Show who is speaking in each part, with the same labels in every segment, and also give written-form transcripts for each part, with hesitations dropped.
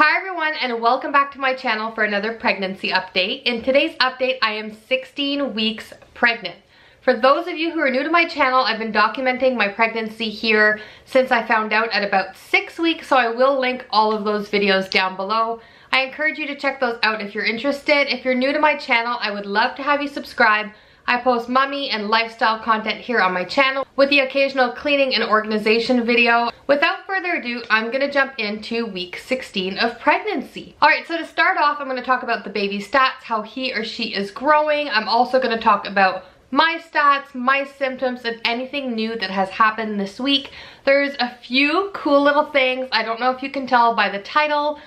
Speaker 1: Hi everyone, and welcome back to my channel for another pregnancy update. In today's update, I am 16 weeks pregnant. For those of you who are new to my channel, I've been documenting my pregnancy here since I found out at about 6 weeks, so I will link all of those videos down below. I encourage you to check those out if you're interested. If you're new to my channel, I would love to have you subscribe. I post mommy and lifestyle content here on my channel with the occasional cleaning and organization video. Without further ado, I'm gonna jump into week 16 of pregnancy. All right, so to start off, I'm gonna talk about the baby stats, how he or she is growing. I'm also gonna talk about my stats, my symptoms, and anything new that has happened this week. There's a few cool little things. I don't know if you can tell by the title,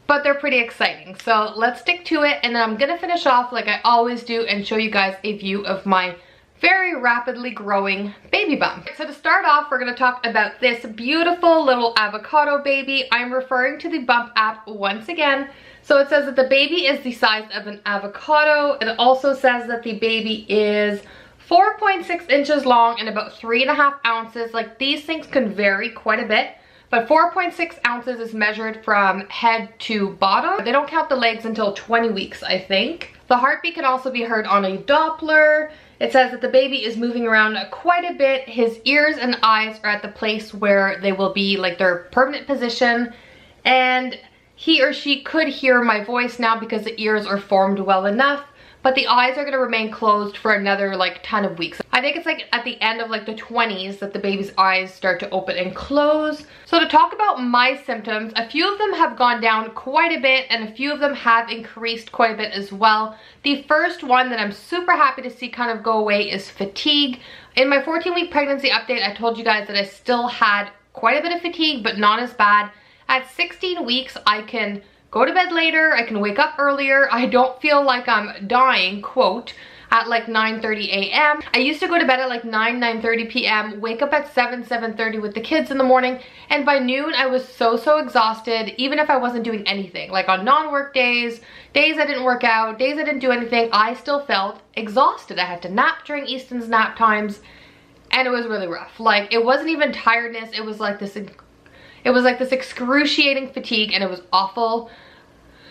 Speaker 1: but they're pretty exciting. So let's stick to it, and then I'm gonna finish off like I always do and show you guys a view of my very rapidly growing baby bump. So to start off, we're gonna talk about this beautiful little avocado baby. I'm referring to the Bump app once again. So it says that the baby is the size of an avocado. It also says that the baby is 4.6 inches long and about 3.5 ounces. Like, these things can vary quite a bit, but 4.6 ounces is measured from head to bottom. They don't count the legs until 20 weeks, I think. The heartbeat can also be heard on a Doppler. It says that the baby is moving around quite a bit. His ears and eyes are at the place where they will be, like, their permanent position. And he or she could hear my voice now because the ears are formed well enough. But the eyes are going to remain closed for another like 10 of weeks. I think it's like at the end of like the 20s that the baby's eyes start to open and close. So to talk about my symptoms, a few of them have gone down quite a bit and a few of them have increased quite a bit as well. The first one that I'm super happy to see kind of go away is fatigue. In my 14-week pregnancy update, I told you guys that I still had quite a bit of fatigue, but not as bad. At 16 weeks, I can go to bed later, I can wake up earlier, I don't feel like I'm dying, quote, at like 9:30 a.m. I used to go to bed at like 9:30 p.m., wake up at 7:30 with the kids in the morning, and by noon I was so exhausted, even if I wasn't doing anything. Like on non-work days, days I didn't work out, days I didn't do anything, I still felt exhausted. I had to nap during Easton's nap times, and it was really rough. Like, it wasn't even tiredness, it was like this excruciating fatigue, and it was awful.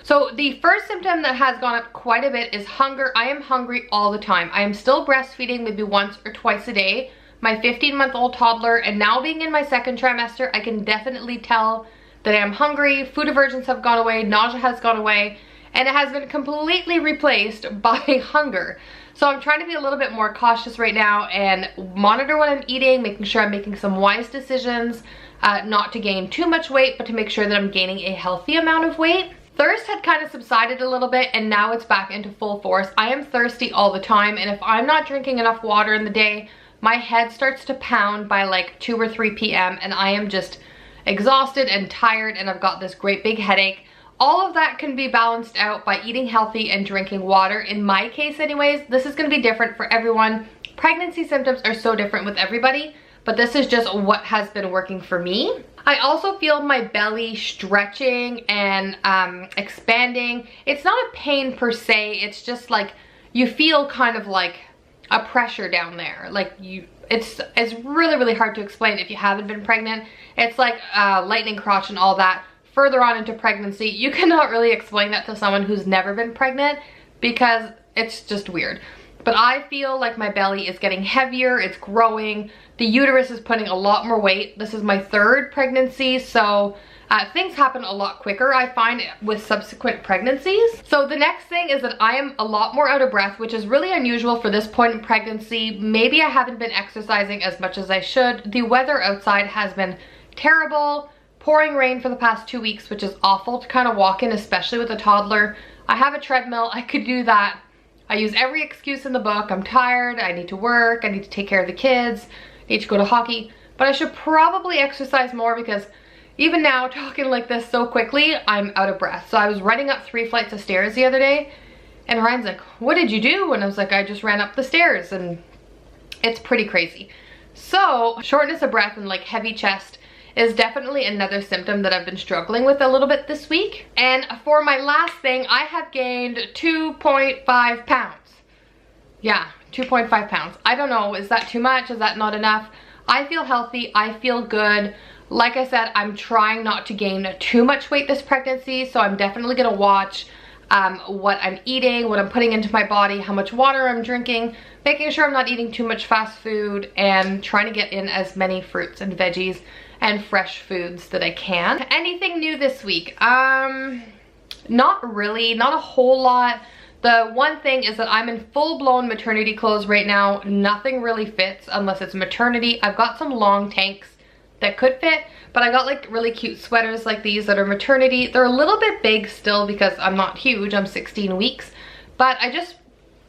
Speaker 1: So the first symptom that has gone up quite a bit is hunger. I am hungry all the time. I am still breastfeeding maybe once or twice a day. My 15-month-old toddler, and now being in my second trimester, I can definitely tell that I am hungry. Food aversions have gone away, nausea has gone away, and it has been completely replaced by hunger. So I'm trying to be a little bit more cautious right now and monitor what I'm eating, making sure I'm making some wise decisions, not to gain too much weight, but to make sure that I'm gaining a healthy amount of weight. Thirst had kind of subsided a little bit, and now it's back into full force. I am thirsty all the time, and if I'm not drinking enough water in the day, my head starts to pound by like 2 or 3 p.m. and I am just exhausted and tired, and I've got this great big headache. All of that can be balanced out by eating healthy and drinking water. In my case anyways, this is going to be different for everyone. Pregnancy symptoms are so different with everybody, but this is just what has been working for me. I also feel my belly stretching and expanding. It's not a pain per se, it's just like you feel kind of like a pressure down there. Like it's really hard to explain if you haven't been pregnant. It's like lightning crotch and all that. Further on into pregnancy, you cannot really explain that to someone who's never been pregnant because it's just weird. But I feel like my belly is getting heavier, it's growing, the uterus is putting a lot more weight. This is my 3rd pregnancy, so things happen a lot quicker, I find, with subsequent pregnancies. So the next thing is that I am a lot more out of breath, which is really unusual for this point in pregnancy. Maybe I haven't been exercising as much as I should. The weather outside has been terrible, pouring rain for the past 2 weeks, which is awful to kind of walk in, especially with a toddler. I have a treadmill, I could do that. I use every excuse in the book. I'm tired, I need to work, I need to take care of the kids, I need to go to hockey. But I should probably exercise more because even now, talking like this so quickly, I'm out of breath. So I was running up 3 flights of stairs the other day, and Ryan's like, "What did you do?" And I was like, "I just ran up the stairs," and it's pretty crazy. So shortness of breath and like heavy chest is definitely another symptom that I've been struggling with a little bit this week. And for my last thing, I have gained 2.5 pounds. Yeah, 2.5 pounds. I don't know, is that too much? Is that not enough? I feel healthy, I feel good. Like I said, I'm trying not to gain too much weight this pregnancy, so I'm definitely gonna watch what I'm eating, what I'm putting into my body, how much water I'm drinking, making sure I'm not eating too much fast food, and trying to get in as many fruits and veggies and fresh foods that I can. Anything new this week? Not really, not a whole lot. The one thing is that I'm in full-blown maternity clothes right now. Nothing really fits unless it's maternity. I've got some long tanks that could fit, but I got like really cute sweaters like these that are maternity. They're a little bit big still because I'm not huge, I'm 16 weeks, but I just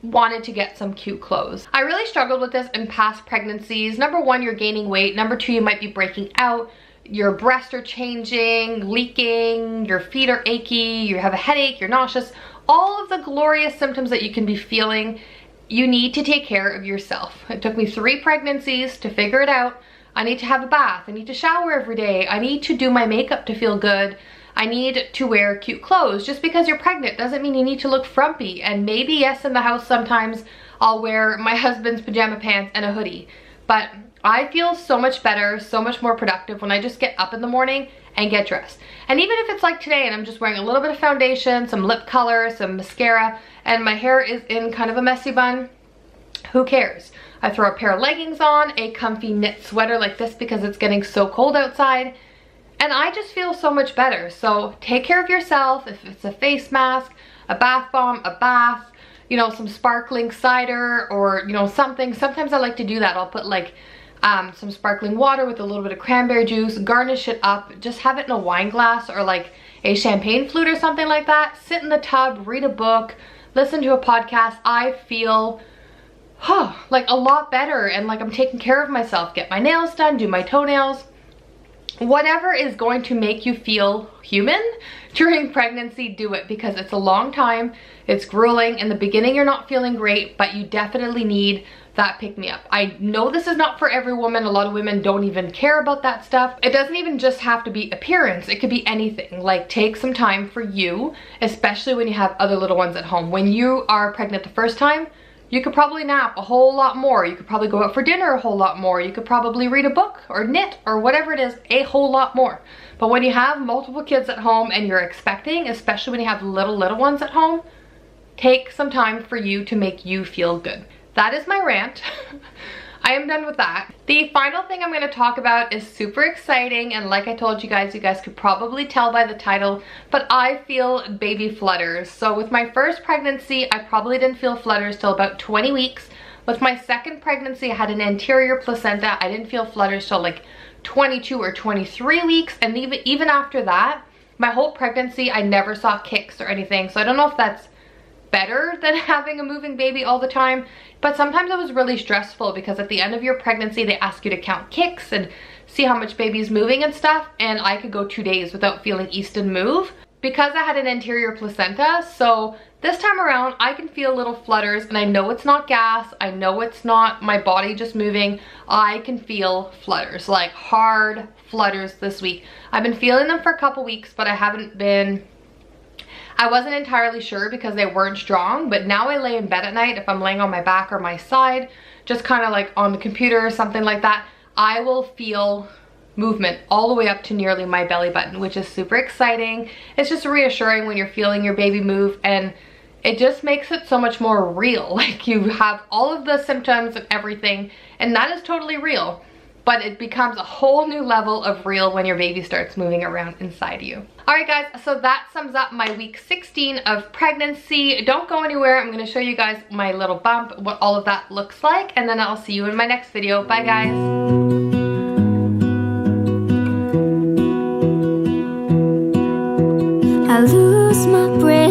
Speaker 1: wanted to get some cute clothes. I really struggled with this in past pregnancies. Number one, you're gaining weight. Number two, you might be breaking out. Your breasts are changing, leaking, your feet are achy, you have a headache, you're nauseous. All of the glorious symptoms that you can be feeling, you need to take care of yourself. It took me 3 pregnancies to figure it out. I need to have a bath, I need to shower every day, I need to do my makeup to feel good, I need to wear cute clothes. Just because you're pregnant doesn't mean you need to look frumpy. And maybe, yes, in the house sometimes I'll wear my husband's pajama pants and a hoodie, but I feel so much better, so much more productive when I just get up in the morning and get dressed. And even if it's like today and I'm just wearing a little bit of foundation, some lip color, some mascara, and my hair is in kind of a messy bun, who cares? I throw a pair of leggings on, a comfy knit sweater like this because it's getting so cold outside, and I just feel so much better. So take care of yourself. If it's a face mask, a bath bomb, a bath, you know, some sparkling cider, or you know, something. Sometimes I like to do that. I'll put like some sparkling water with a little bit of cranberry juice, garnish it up, just have it in a wine glass or like a champagne flute or something like that. Sit in the tub, read a book, listen to a podcast. I feel like a lot better, and like I'm taking care of myself. Get my nails done, do my toenails. Whatever is going to make you feel human during pregnancy, do it, because it's a long time. It's grueling. In the beginning, you're not feeling great, but you definitely need that pick-me-up. I know this is not for every woman. A lot of women don't even care about that stuff. It doesn't even just have to be appearance. It could be anything. Like, take some time for you, especially when you have other little ones at home. When you are pregnant the first time, you could probably nap a whole lot more. You could probably go out for dinner a whole lot more. You could probably read a book or knit or whatever it is a whole lot more. But when you have multiple kids at home and you're expecting, especially when you have little ones at home, take some time for you to make you feel good. That is my rant. I am done with that. The final thing I'm going to talk about is super exciting, and like I told you guys could probably tell by the title, but I feel baby flutters. So with my first pregnancy, I probably didn't feel flutters till about 20 weeks. With my second pregnancy, I had an anterior placenta. I didn't feel flutters till like 22 or 23 weeks, and even after that, my whole pregnancy, I never saw kicks or anything. So I don't know if that's better than having a moving baby all the time, but sometimes it was really stressful because at the end of your pregnancy they ask you to count kicks and see how much baby's moving and stuff, and I could go 2 days without feeling Easton move because I had an anterior placenta. So this time around I can feel little flutters, and I know it's not gas, I know it's not my body just moving. I can feel flutters, like hard flutters this week. I've been feeling them for a couple weeks, but I wasn't entirely sure because they weren't strong, but now I lay in bed at night, if I'm laying on my back or my side, just kind of like on the computer or something like that, I will feel movement all the way up to nearly my belly button, which is super exciting. It's just reassuring when you're feeling your baby move, and it just makes it so much more real. Like, you have all of the symptoms and everything, and that is totally real. But it becomes a whole new level of real when your baby starts moving around inside you. Alright guys, so that sums up my week 16 of pregnancy. Don't go anywhere. I'm going to show you guys my little bump, what all of that looks like, and then I'll see you in my next video. Bye guys.
Speaker 2: I lose my breath.